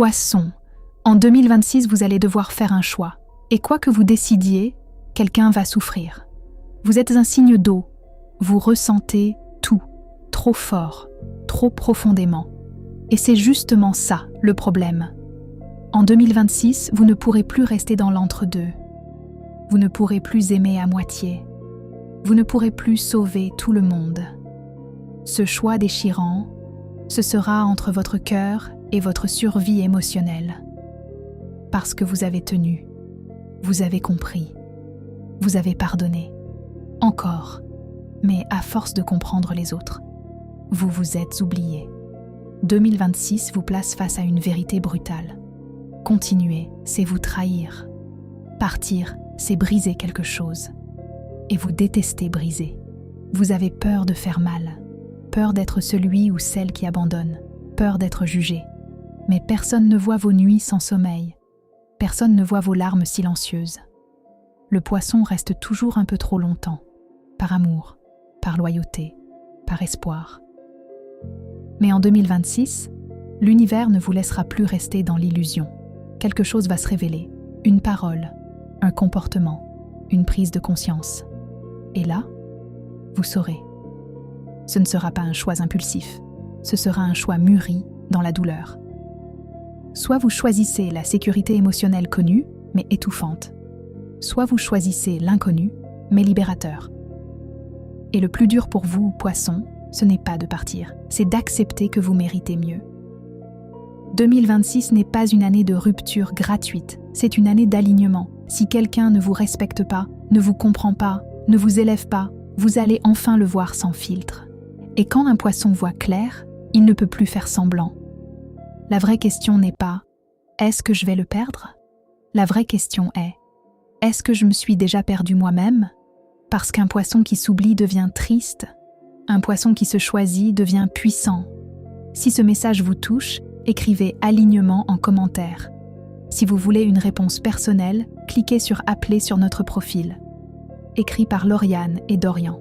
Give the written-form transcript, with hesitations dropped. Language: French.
Poisson, en 2026, vous allez devoir faire un choix. Et quoi que vous décidiez, quelqu'un va souffrir. Vous êtes un signe d'eau. Vous ressentez tout, trop fort, trop profondément. Et c'est justement ça, le problème. En 2026, vous ne pourrez plus rester dans l'entre-deux. Vous ne pourrez plus aimer à moitié. Vous ne pourrez plus sauver tout le monde. Ce choix déchirant, ce sera entre votre cœur et votre survie émotionnelle. Parce que vous avez tenu, vous avez compris, vous avez pardonné. Encore, mais à force de comprendre les autres, vous vous êtes oublié. 2026 vous place face à une vérité brutale. Continuer, c'est vous trahir. Partir, c'est briser quelque chose. Et vous détestez briser. Vous avez peur de faire mal, peur d'être celui ou celle qui abandonne, peur d'être jugé. Mais personne ne voit vos nuits sans sommeil. Personne ne voit vos larmes silencieuses. Le poisson reste toujours un peu trop longtemps, par amour, par loyauté, par espoir. Mais en 2026, l'univers ne vous laissera plus rester dans l'illusion. Quelque chose va se révéler, une parole, un comportement, une prise de conscience. Et là, vous saurez. Ce ne sera pas un choix impulsif, ce sera un choix mûri dans la douleur. Soit vous choisissez la sécurité émotionnelle connue, mais étouffante. Soit vous choisissez l'inconnu, mais libérateur. Et le plus dur pour vous, poisson, ce n'est pas de partir, c'est d'accepter que vous méritez mieux. 2026 n'est pas une année de rupture gratuite, c'est une année d'alignement. Si quelqu'un ne vous respecte pas, ne vous comprend pas, ne vous élève pas, vous allez enfin le voir sans filtre. Et quand un poisson voit clair, il ne peut plus faire semblant. La vraie question n'est pas « est-ce que je vais le perdre ?» La vraie question est « est-ce que je me suis déjà perdu moi-même ?» Parce qu'un poisson qui s'oublie devient triste, un poisson qui se choisit devient puissant. Si ce message vous touche, écrivez « alignement » en commentaire. Si vous voulez une réponse personnelle, cliquez sur « Appeler » sur notre profil. Écrit par Lauriane et Dorian.